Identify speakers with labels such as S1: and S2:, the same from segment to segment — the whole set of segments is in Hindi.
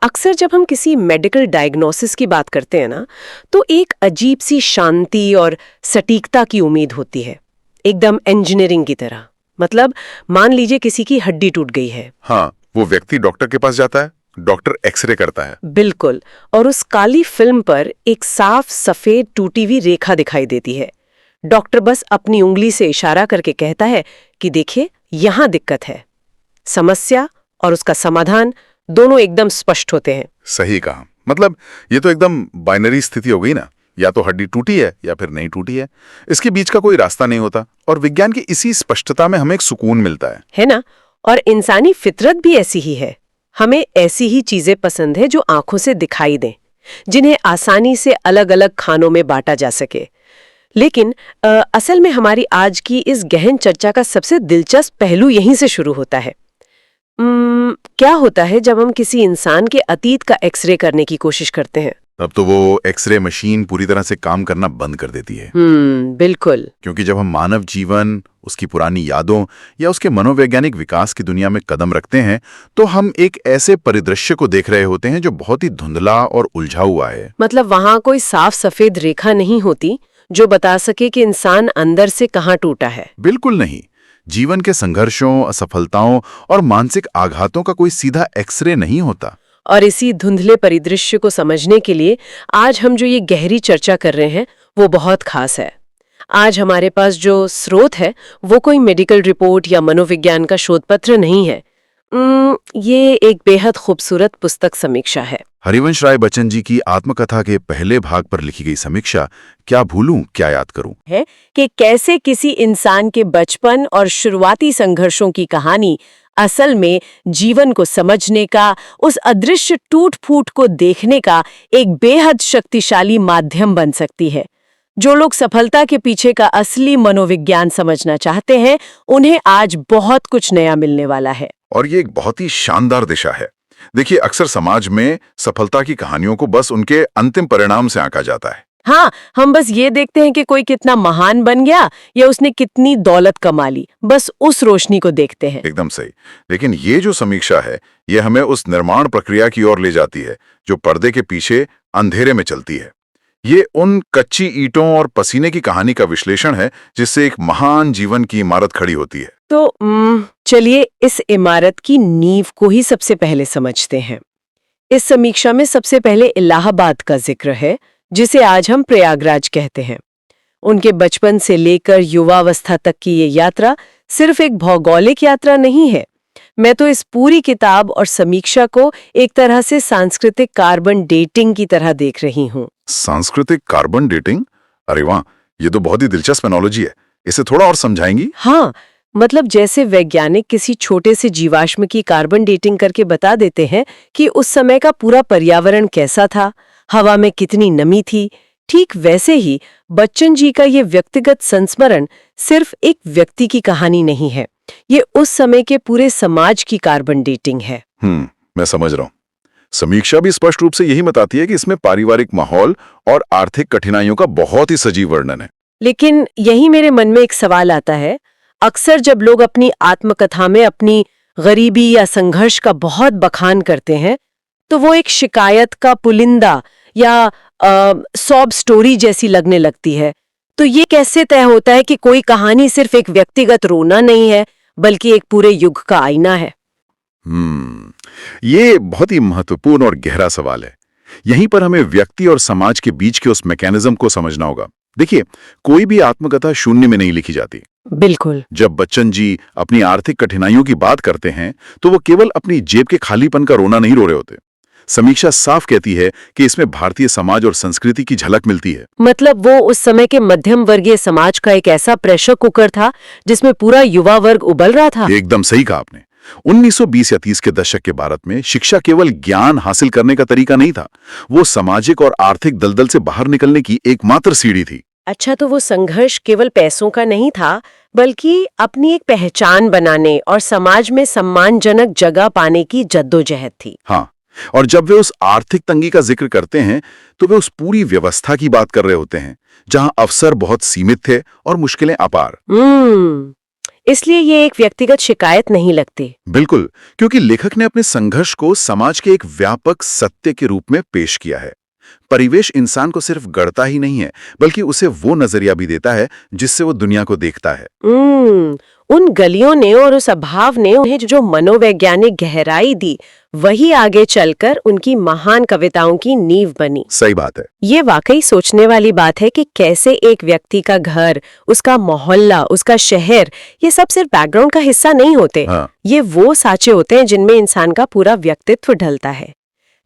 S1: अक्सर जब हम किसी मेडिकल डायग्नोसिस की बात करते हैं ना, तो एक अजीब सी शांति और सटीकता की उम्मीद होती है, एकदम इंजीनियरिंग की तरह। मतलब मान लीजिए किसी की हड्डी टूट गई है।
S2: हाँ, वो व्यक्ति डॉक्टर के पास जाता है, डॉक्टर एक्सरे करता है।
S1: बिल्कुल, और उस काली फिल्म पर एक साफ सफेद टूटी हुई रेखा दिखाई देती है। डॉक्टर बस अपनी उंगली से इशारा करके कहता है कि देखिए यहां दिक्कत है। समस्या और उसका समाधान दोनों एकदम स्पष्ट होते हैं।
S2: सही कहा। मतलब ये तो एकदम बाइनरी स्थिति हो गई ना, या तो हड्डी टूटी है या फिर नहीं टूटी है। इसके बीच का कोई रास्ता नहीं होता, और विज्ञान की इसी स्पष्टता में हमें एक सुकून मिलता है
S1: ना? और इंसानी फितरत भी ऐसी ही है। हमें ऐसी ही चीजें पसंद है जो आंखों से दिखाई दें, जिन्हें आसानी से अलग अलग खानों में बांटा जा सके। लेकिन असल में हमारी आज की इस गहन चर्चा का सबसे दिलचस्प पहलू यहीं से शुरू होता है। क्या होता है जब हम किसी इंसान के अतीत का एक्सरे करने की कोशिश करते हैं?
S2: तब तो वो एक्सरे मशीन पूरी तरह से काम करना बंद कर देती है।
S1: बिल्कुल।
S2: क्योंकि जब हम मानव जीवन, उसकी पुरानी यादों या उसके मनोवैज्ञानिक विकास की दुनिया में कदम रखते हैं, तो हम एक ऐसे परिदृश्य को देख रहे होते हैं जो बहुत ही धुंधला और उलझा हुआ है।
S1: मतलब वहां कोई साफ सफेद रेखा नहीं होती जो बता सके कि इंसान अंदर से कहाँ टूटा है।
S2: बिल्कुल नहीं। जीवन के संघर्षों, असफलताओं और मानसिक आघातों का कोई सीधा एक्सरे नहीं होता।
S1: और इसी धुंधले परिदृश्य को समझने के लिए आज हम जो ये गहरी चर्चा कर रहे हैं वो बहुत खास है। आज हमारे पास जो स्रोत है वो कोई मेडिकल रिपोर्ट या मनोविज्ञान का शोध पत्र नहीं है। ये एक बेहद खूबसूरत पुस्तक समीक्षा है।
S2: हरिवंश राय बच्चन जी की आत्मकथा के पहले भाग पर लिखी गई समीक्षा क्या भूलूं क्या याद करूं
S1: है कि कैसे किसी इंसान के बचपन और शुरुआती संघर्षों की कहानी असल में जीवन को समझने का, उस अदृश्य टूट फूट को देखने का एक बेहद शक्तिशाली माध्यम बन सकती है। जो लोग सफलता के पीछे का असली मनोविज्ञान समझना चाहते हैं, उन्हें आज बहुत कुछ नया मिलने वाला है।
S2: और ये एक बहुत ही शानदार दिशा है। देखिए, अक्सर समाज में सफलता की कहानियों को बस उनके अंतिम परिणाम से आंका जाता है।
S1: हाँ, हम बस ये देखते हैं कि कोई कितना महान बन गया या उसने कितनी दौलत कमा ली, बस उस रोशनी को देखते हैं।
S2: एकदम सही। लेकिन ये जो समीक्षा है, ये हमें उस निर्माण प्रक्रिया की ओर ले जाती है जो पर्दे के पीछे अंधेरे में चलती है। ये उन कच्ची ईंटों और पसीने की कहानी का विश्लेषण है जिससे एक महान जीवन की इमारत खड़ी होती है।
S1: तो चलिए इस इमारत की नींव को ही सबसे पहले समझते हैं। इस समीक्षा में सबसे पहले इलाहाबाद का जिक्र है, जिसे आज हम प्रयागराज कहते हैं। उनके बचपन से लेकर युवावस्था तक की ये यात्रा सिर्फ एक भौगोलिक यात्रा नहीं है। मैं तो इस पूरी किताब और समीक्षा को एक तरह से सांस्कृतिक कार्बन डेटिंग की तरह देख रही हूँ।
S2: सांस्कृतिक कार्बन डेटिंग? अरे वाह, ये तो बहुत ही दिलचस्प एनोलॉजी है। इसे थोड़ा और समझाएंगी?
S1: हाँ, मतलब जैसे वैज्ञानिक किसी छोटे से जीवाश्म की कार्बन डेटिंग करके बता देते हैं कि उस समय का पूरा पर्यावरण कैसा था, हवा में कितनी नमी थी, ठीक वैसे ही बच्चन जी का ये व्यक्तिगत संस्मरण सिर्फ एक व्यक्ति की कहानी नहीं है, ये उस समय के पूरे समाज की कार्बन डेटिंग है।
S2: मैं समझ रहा हूँ। समीक्षा भी स्पष्ट रूप से यही बताती है कि इसमें पारिवारिक माहौल और आर्थिक कठिनाइयों का बहुत ही सजीव वर्णन है।
S1: लेकिन यही मेरे मन में एक सवाल आता है, अक्सर जब लोग अपनी आत्मकथा में अपनी गरीबी या संघर्ष का बहुत बखान करते हैं, तो वो एक शिकायत का पुलिंदा या सॉब स्टोरी जैसी लगने लगती है। तो ये कैसे तय होता है कि कोई कहानी सिर्फ एक व्यक्तिगत रोना नहीं है, बल्कि एक पूरे युग का आईना है?
S2: ये बहुत ही महत्वपूर्ण और गहरा सवाल है। यहीं पर हमें व्यक्ति और समाज के बीच के उस मैकेनिज्म को समझना होगा। देखिए, कोई भी आत्मकथा शून्य में नहीं लिखी जाती।
S1: बिल्कुल।
S2: जब बच्चन जी अपनी आर्थिक कठिनाइयों की बात करते हैं, तो वो केवल अपनी जेब के खालीपन का रोना नहीं रो रहे होते। समीक्षा साफ कहती है कि इसमें भारतीय समाज और संस्कृति की झलक मिलती है।
S1: मतलब वो उस समय के मध्यम वर्गीय समाज का एक ऐसा प्रेशर कुकर था जिसमें पूरा युवा वर्ग उबल रहा था।
S2: एकदम सही कहा आपने। 1920 या 30 के दशक के भारत में शिक्षा केवल ज्ञान हासिल करने का तरीका नहीं था, वो सामाजिक और आर्थिक दलदल से बाहर निकलने की एकमात्र सीढ़ी थी।
S1: अच्छा, तो वो संघर्ष केवल पैसों का नहीं था, बल्कि अपनी एक पहचान बनाने और समाज में सम्मानजनक जगह पाने की जद्दोजहद थी।
S2: हाँ, और जब वे उस आर्थिक तंगी का जिक्र करते हैं, तो वे उस पूरी व्यवस्था की बात कर रहे होते हैं, जहां अवसर बहुत सीमित थे और मुश्किलें अपार।
S1: इसलिए ये एक व्यक्तिगत शिकायत नहीं लगती।
S2: बिल्कुल, क्योंकि लेखक ने अपने संघर्ष को समाज के एक व्यापक सत्य के रूप में पेश किया है। परिवेश इंसान को सिर्फ गढ़ता ही नहीं है, बल्कि उसे वो नजरिया भी देता है जिससे वो दुनिया को देखता है।
S1: उन गलियों ने और उस अभाव ने उन्हें जो मनोवैज्ञानिक गहराई दी, वही आगे चलकर उनकी महान कविताओं की नींव बनी।
S2: सही बात है।
S1: ये वाकई सोचने वाली बात है कि कैसे एक व्यक्ति का घर, उसका मोहल्ला, उसका शहर, ये सब सिर्फ बैकग्राउंड का हिस्सा नहीं होते।
S2: हाँ।
S1: ये वो साँचे होते हैं जिनमें इंसान का पूरा व्यक्तित्व ढलता है।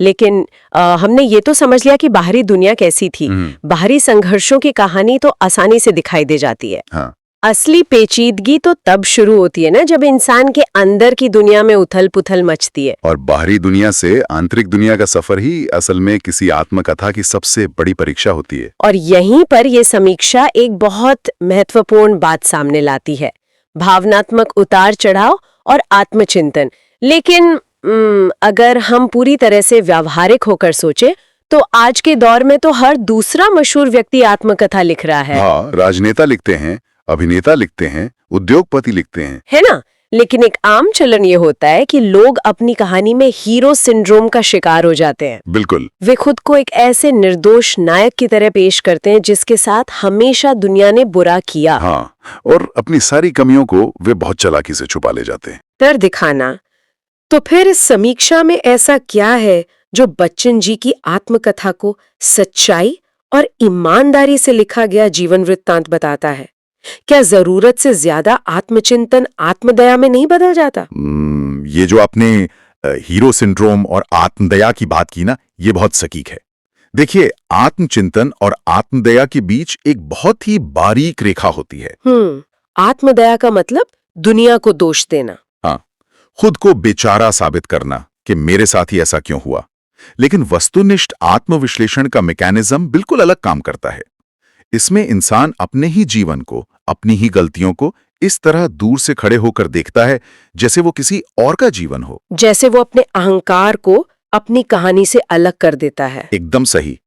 S1: लेकिन हमने ये तो समझ लिया कि बाहरी दुनिया कैसी थी। बाहरी संघर्षों की कहानी तो आसानी से दिखाई दे जाती है।
S2: हाँ।
S1: असली पेचीदगी तो तब शुरू होती है ना, जब इंसान के अंदर की दुनिया में उथल पुथल मचती है।
S2: और बाहरी दुनिया से आंतरिक दुनिया का सफर ही असल में किसी आत्मकथा की सबसे बड़ी परीक्षा होती है।
S1: और यहीं पर ये समीक्षा एक बहुत महत्वपूर्ण बात सामने लाती है, भावनात्मक उतार चढ़ाव और आत्मचिंतन। लेकिन अगर हम पूरी तरह से व्यावहारिक होकर सोचे तो आज के दौर में तो हर दूसरा मशहूर व्यक्ति आत्मकथा लिख रहा है।
S2: हाँ, राजनेता लिखते हैं, अभिनेता लिखते हैं, उद्योगपति लिखते हैं,
S1: है ना। लेकिन एक आम चलन ये होता है कि लोग अपनी कहानी में हीरो सिंड्रोम का शिकार हो जाते हैं।
S2: बिल्कुल।
S1: वे खुद को एक ऐसे निर्दोष नायक की तरह पेश करते हैं जिसके साथ हमेशा दुनिया ने बुरा किया।
S2: हाँ, और अपनी सारी कमियों को वे बहुत चालाकी से छुपा ले जाते हैं।
S1: डर दिखाना। तो फिर इस समीक्षा में ऐसा क्या है जो बच्चन जी की आत्मकथा को सच्चाई और ईमानदारी से लिखा गया जीवन वृत्तांत बताता है? क्या जरूरत से ज्यादा आत्मचिंतन आत्मदया में नहीं बदल जाता?
S2: ये जो आपने हीरो सिंड्रोम और आत्मदया की बात की ना, ये बहुत सटीक है। देखिए, आत्मचिंतन और आत्मदया के बीच एक बहुत ही बारीक रेखा होती है।
S1: आत्मदया का मतलब दुनिया को दोष देना।
S2: हाँ, खुद को बेचारा साबित करना कि मेरे साथ ही ऐसा क्यों हुआ। लेकिन वस्तुनिष्ठ आत्मविश्लेषण का मैकेनिज्म बिल्कुल अलग काम करता है। इसमें इंसान अपने ही जीवन को, अपनी ही गलतियों को इस तरह दूर से खड़े होकर देखता है जैसे वो किसी और का जीवन हो।
S1: जैसे वो अपने अहंकार को अपनी कहानी से अलग कर देता है।
S2: एकदम सही।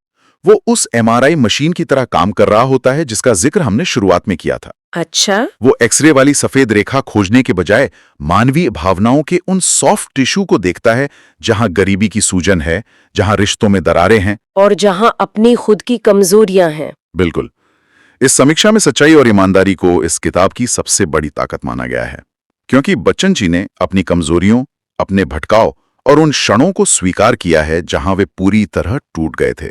S2: वो उस एमआरआई मशीन की तरह काम कर रहा होता है जिसका जिक्र हमने शुरुआत में किया था।
S1: अच्छा।
S2: वो एक्सरे वाली सफेद रेखा खोजने के बजाय मानवीय भावनाओं के उन सॉफ्ट टिश्यू को देखता है जहां गरीबी की सूजन है, जहां रिश्तों में दरारें हैं
S1: और जहां अपनी खुद की कमजोरियां हैं।
S2: बिल्कुल। इस समीक्षा में सच्चाई और ईमानदारी को इस किताब की सबसे बड़ी ताकत माना गया है, क्योंकि बच्चन जी ने अपनी कमजोरियों, अपने भटकाव और उन क्षणों को स्वीकार किया है जहां वे पूरी तरह टूट गए थे।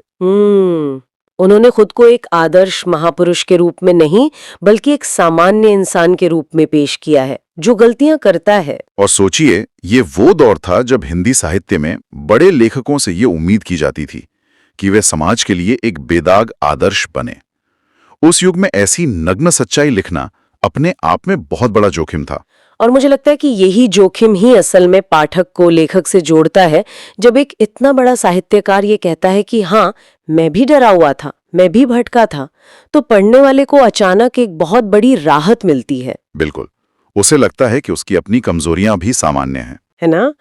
S1: उन्होंने खुद को एक आदर्श महापुरुष के रूप में नहीं, बल्कि एक सामान्य इंसान के रूप में पेश किया है जो गलतियां करता है।
S2: और सोचिए, ये वो दौर था जब हिंदी साहित्य में बड़े लेखकों से ये उम्मीद की जाती थी कि वे समाज के लिए एक बेदाग आदर्श बने। उस युग में ऐसी नग्न सच्चाई लिखना अपने आप में बहुत बड़ा जोखिम था।
S1: और मुझे लगता है कि यही जोखिम ही असल में पाठक को लेखक से जोड़ता है। जब एक इतना बड़ा साहित्यकार ये कहता है कि हाँ, मैं भी डरा हुआ था, मैं भी भटका था, तो पढ़ने वाले को अचानक एक बहुत बड़ी राहत मिलती है।
S2: बिल्कुल। उसे लगता है कि उसकी अपनी कमजोरियां भी सामान्य हैं।
S1: है ना।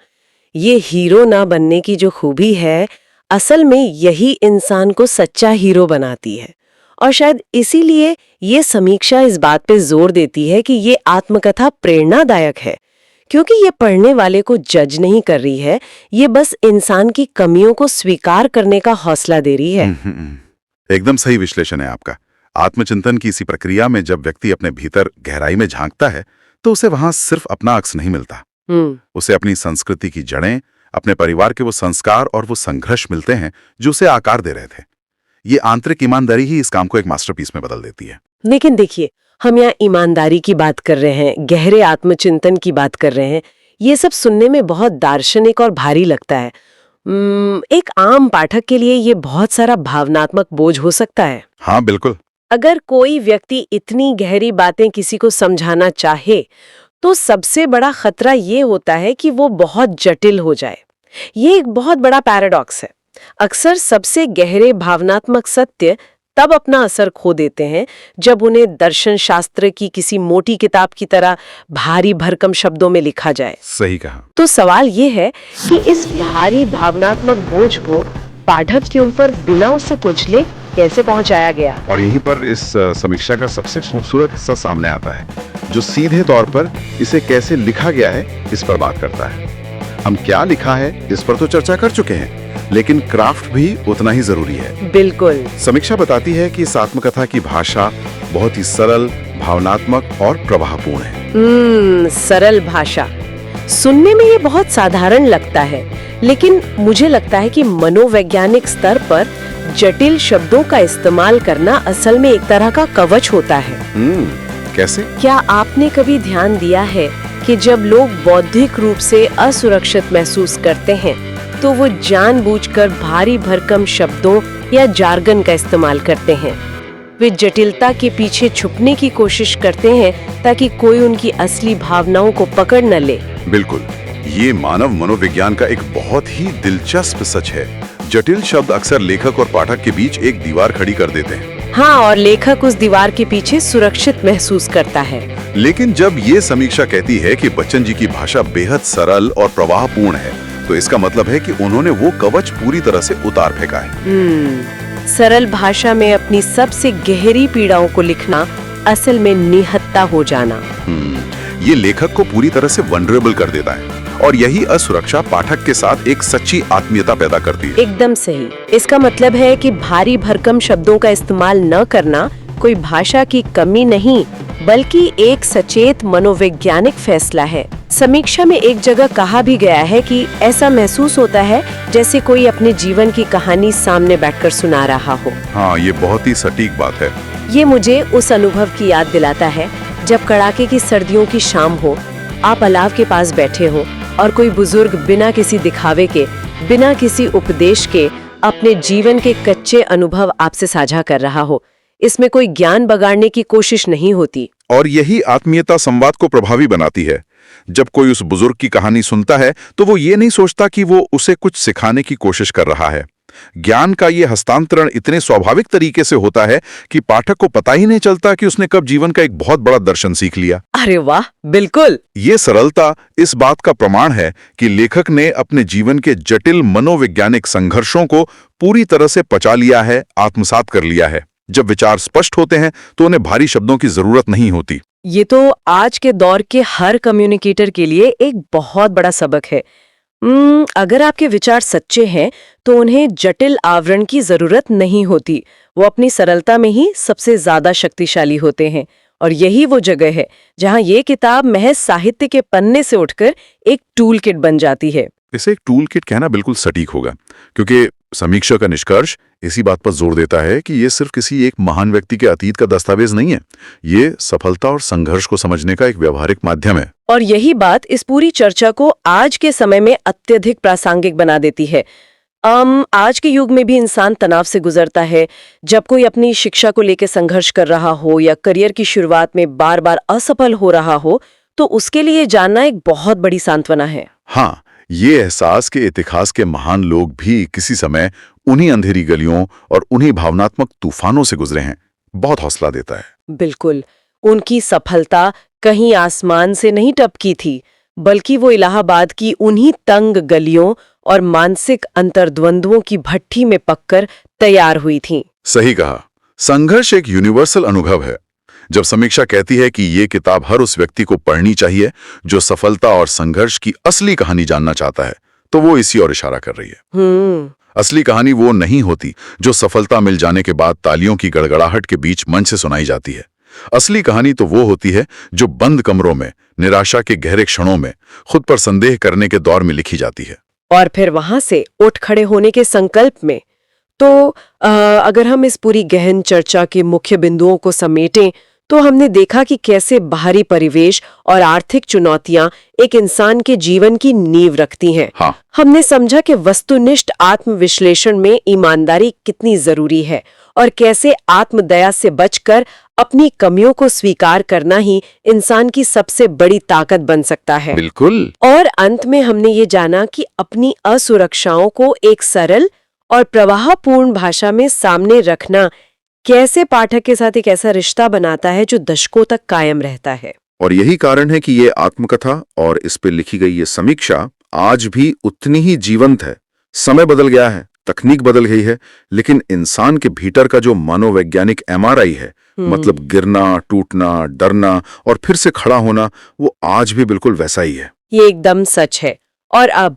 S1: ये हीरो ना बनने की जो खूबी है, असल में यही इंसान को सच्चा हीरो बनाती है। और शायद इसीलिए ये समीक्षा इस बात पे जोर देती है कि ये आत्मकथा प्रेरणादायक है, क्योंकि ये पढ़ने वाले को जज नहीं कर रही है, ये बस इंसान की कमियों को स्वीकार करने का हौसला दे रही है।
S2: एकदम सही विश्लेषण है आपका। आत्मचिंतन की इसी प्रक्रिया में जब व्यक्ति अपने भीतर गहराई में झांकता है तो उसे वहां सिर्फ अपना अक्स नहीं मिलता, उसे अपनी संस्कृति की जड़ें, अपने परिवार के वो संस्कार और वो संघर्ष मिलते हैं जो उसे आकार दे रहे थे। ये आंतरिक ईमानदारी ही इस काम को एक मास्टरपीस में बदल देती है।
S1: लेकिन देखिए, हम यहाँ ईमानदारी की बात कर रहे हैं, गहरे आत्मचिंतन की बात कर रहे हैं। ये सब सुनने में बहुत दार्शनिक और भारी लगता है। एक आम पाठक के लिए ये बहुत सारा भावनात्मक बोझ हो सकता है।
S2: हाँ, बिल्कुल।
S1: अगर कोई व्यक्ति इतनी गहरी बातें किसी को समझाना चाहे तो सबसे बड़ा खतरा ये होता है कि वो बहुत जटिल हो जाए। ये एक बहुत बड़ा पैराडॉक्स है। अक्सर सबसे गहरे भावनात्मक सत्य तब अपना असर खो देते हैं जब उन्हें दर्शन शास्त्र की किसी मोटी किताब की तरह भारी भरकम शब्दों में लिखा जाए।
S2: सही कहा।
S1: तो सवाल ये है कि इस भारी भावनात्मक बोझ को पाठक के ऊपर बिना उससे कुचले कैसे पहुंचाया गया।
S2: और यहीं पर इस समीक्षा का सबसे खूबसूरत हिस्सा सामने आता है। जो सीधे तौर पर इसे कैसे लिखा गया है इस पर बात करता है। हम क्या लिखा है इस पर तो चर्चा कर चुके हैं, लेकिन क्राफ्ट भी उतना ही जरूरी है।
S1: बिल्कुल।
S2: समीक्षा बताती है कि इस आत्मकथा की भाषा बहुत ही सरल, भावनात्मक और प्रभावपूर्ण है।
S1: सरल भाषा सुनने में ये बहुत साधारण लगता है, लेकिन मुझे लगता है कि मनोवैज्ञानिक स्तर पर जटिल शब्दों का इस्तेमाल करना असल में एक तरह का कवच होता है।
S2: कैसे?
S1: क्या आपने कभी ध्यान दिया है कि जब लोग बौद्धिक रूप से असुरक्षित महसूस करते हैं, तो वो जानबूझकर भारी भरकम शब्दों या जार्गन का इस्तेमाल करते हैं। वे जटिलता के पीछे छुपने की कोशिश करते हैं ताकि कोई उनकी असली भावनाओं को पकड़ न ले।
S2: बिल्कुल, ये मानव मनोविज्ञान का एक बहुत ही दिलचस्प सच है। जटिल शब्द अक्सर लेखक और पाठक के बीच एक दीवार खड़ी कर देते हैं।
S1: हाँ, और लेखक उस दीवार के पीछे सुरक्षित महसूस करता है।
S2: लेकिन जब ये समीक्षा कहती है कि बच्चन जी की भाषा बेहद सरल और प्रवाहपूर्ण है, तो इसका मतलब है कि उन्होंने वो कवच पूरी तरह से उतार फेंका है।
S1: सरल भाषा में अपनी सबसे गहरी पीड़ाओं को लिखना असल में निहत्था हो जाना।
S2: ये लेखक को पूरी तरह से वनरेबल कर देता है, और यही असुरक्षा पाठक के साथ एक सच्ची आत्मीयता पैदा करती है।
S1: एकदम सही। इसका मतलब है कि भारी भरकम शब्दों का इस्तेमाल न करना कोई भाषा की कमी नहीं, बल्कि एक सचेत मनोवैज्ञानिक फैसला है। समीक्षा में एक जगह कहा भी गया है कि ऐसा महसूस होता है जैसे कोई अपने जीवन की कहानी सामने बैठकर सुना रहा हो।
S2: हाँ, ये बहुत ही सटीक बात है।
S1: ये मुझे उस अनुभव की याद दिलाता है जब कड़ाके की सर्दियों की शाम हो, आप अलाव के पास बैठे हो और कोई बुजुर्ग बिना किसी दिखावे के, बिना किसी उपदेश के अपने जीवन के कच्चे अनुभव आपसे साझा कर रहा हो। इसमें कोई ज्ञान बगाड़ने की कोशिश नहीं होती।
S2: और यही आत्मीयता संवाद को प्रभावी बनाती है। जब कोई उस बुजुर्ग की कहानी सुनता है, तो वो ये नहीं सोचता कि वो उसे कुछ सिखाने की कोशिश कर रहा है। ज्ञान का ये हस्तांतरण इतने स्वाभाविक तरीके से होता है कि पाठक को पता ही नहीं चलता कि उसने कब जीवन का एक बहुत बड़ा दर्शन सीख लिया।
S1: अरे वाह, बिल्कुल।
S2: ये सरलता इस बात का प्रमाण है कि लेखक ने अपने जीवन के जटिल मनोवैज्ञानिक संघर्षों को पूरी तरह से पचा लिया है, आत्मसात कर लिया है। जब विचार स्पष्ट होते हैं तो उन्हें भारी शब्दों की जरूरत नहीं होती।
S1: ये तो आज के दौर के हर कम्युनिकेटर के लिए एक बहुत बड़ा सबक है। अगर आपके विचार सच्चे हैं तो उन्हें जटिल आवरण की जरूरत नहीं होती। वो अपनी सरलता में ही सबसे ज्यादा शक्तिशाली होते हैं। और यही वो जगह है जहां ये किताब महज साहित्य के पन्ने से उठकर एक टूल किट बन जाती है।
S2: इसे एक टूल किट कहना बिल्कुल सटीक होगा, क्योंकि समीक्षा का निष्कर्ष इसी बात पर जोर देता है कि ये सिर्फ किसी एक महान व्यक्ति के अतीत का दस्तावेज नहीं है। ये सफलता और संघर्ष को समझने का एक व्यवहारिक माध्यम है।
S1: और यही बात इस पूरी चर्चा को आज के समय में अत्यधिक प्रासंगिक बना देती है। आज के युग में भी इंसान तनाव से गुजरता है। जब कोई अपनी शिक्षा को लेकर संघर्ष कर रहा हो या करियर की शुरुआत में बार बार असफल हो रहा हो, तो उसके लिए जानना एक बहुत बड़ी सांत्वना है।
S2: हाँ, ये एहसास के इतिहास के महान लोग भी किसी समय उन्हीं अंधेरी गलियों और उन्हीं भावनात्मक तूफानों से गुजरे हैं, बहुत हौसला देता है।
S1: बिल्कुल। उनकी सफलता कहीं आसमान से नहीं टपकी थी, बल्कि वो इलाहाबाद की उन्हीं तंग गलियों और मानसिक अंतर्द्वंद्वों की भट्ठी में पककर तैयार हुई थी।
S2: सही कहा। संघर्ष एक यूनिवर्सल अनुभव है। जब समीक्षा कहती है कि ये किताब हर उस व्यक्ति को पढ़नी चाहिए जो सफलता और संघर्ष की असली कहानी जानना चाहता है, तो वो इसी ओर इशारा कर रही है। असली कहानी वो नहीं होती जो सफलता मिल जाने के बाद तालियों की गड़गड़ाहट के बीच मंच से सुनाई जाती है। असली कहानी तो वो होती है जो बंद कमरों में, निराशा के गहरे क्षणों में, खुद पर संदेह करने के दौर में लिखी जाती है।
S1: और फिर वहां से उठ खड़े होने के संकल्प में। तो अगर हम इस पूरी गहन चर्चा के मुख्य बिंदुओं को समेटें, तो हमने देखा कि कैसे बाहरी परिवेश और आर्थिक चुनौतियां एक इंसान के जीवन की नींव रखती हैं।
S2: हाँ।
S1: हमने समझा कि वस्तुनिष्ठ आत्मविश्लेषण में ईमानदारी कितनी जरूरी है और कैसे आत्मदया से बचकर अपनी कमियों को स्वीकार करना ही इंसान की सबसे बड़ी ताकत बन सकता है।
S2: बिल्कुल।
S1: और अंत में हमने ये जाना कि अपनी असुरक्षाओं को एक सरल और प्रवाहपूर्ण भाषा में सामने रखना कैसे पाठक के साथ एक ऐसा रिश्ता बनाता है जो दशकों तक कायम रहता है।
S2: और यही कारण है कि ये आत्मकथा और इस पे लिखी गई ये समीक्षा आज भी उतनी ही जीवंत है। समय बदल गया है, तकनीक बदल गई है, लेकिन इंसान के भीतर का जो मनोवैज्ञानिक MRI है मतलब गिरना, टूटना, डरना और फिर से खड़ा होना, वो आज भी बिल्कुल वैसा ही है।
S1: ये एकदम सच है। और अब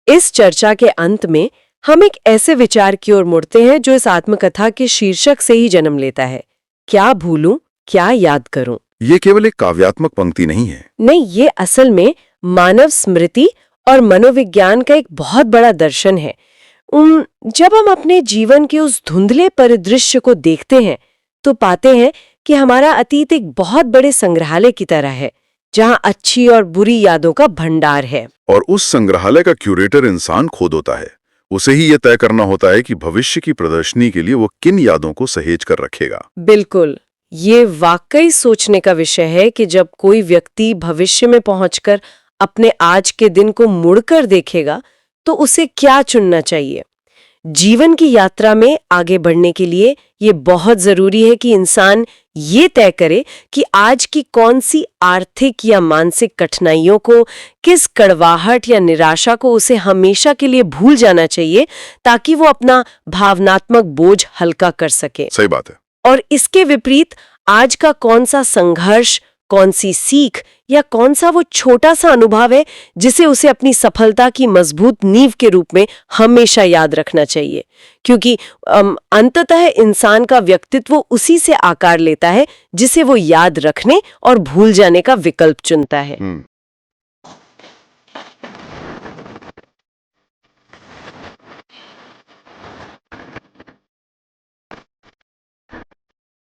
S1: इस चर्चा के अंत में हम एक ऐसे विचार की ओर मुड़ते हैं जो इस आत्मकथा के शीर्षक से ही जन्म लेता है, क्या भूलूं, क्या याद करूं।
S2: ये केवल एक काव्यात्मक पंक्ति नहीं है।
S1: नहीं, ये असल में मानव स्मृति और मनोविज्ञान का एक बहुत बड़ा दर्शन है। जब हम अपने जीवन के उस धुंधले परिदृश्य को देखते हैं तो पाते हैं कि हमारा अतीत एक बहुत बड़े संग्रहालय की तरह है, जहां अच्छी और बुरी यादों का भंडार है।
S2: और उस संग्रहालय का क्यूरेटर इंसान खुद होता है। उसे ही यह तय करना होता है कि भविष्य की प्रदर्शनी के लिए वो किन यादों को सहेज कर रखेगा।
S1: बिल्कुल, ये वाकई सोचने का विषय है कि जब कोई व्यक्ति भविष्य में पहुंचकर अपने आज के दिन को मुड़कर देखेगा तो उसे क्या चुनना चाहिए। जीवन की यात्रा में आगे बढ़ने के लिए ये बहुत जरूरी है कि इंसान ये तय करे कि आज की कौन सी आर्थिक या मानसिक कठिनाइयों को, किस कड़वाहट या निराशा को उसे हमेशा के लिए भूल जाना चाहिए, ताकि वो अपना भावनात्मक बोझ हल्का कर सके।
S2: सही बात है।
S1: और इसके विपरीत आज का कौन सा संघर्ष, कौन सी सीख या कौन सा वो छोटा सा अनुभव है जिसे उसे अपनी सफलता की मजबूत नींव के रूप में हमेशा याद रखना चाहिए। क्योंकि अंततः इंसान का व्यक्तित्व उसी से आकार लेता है जिसे वो याद रखने और भूल जाने का विकल्प चुनता है।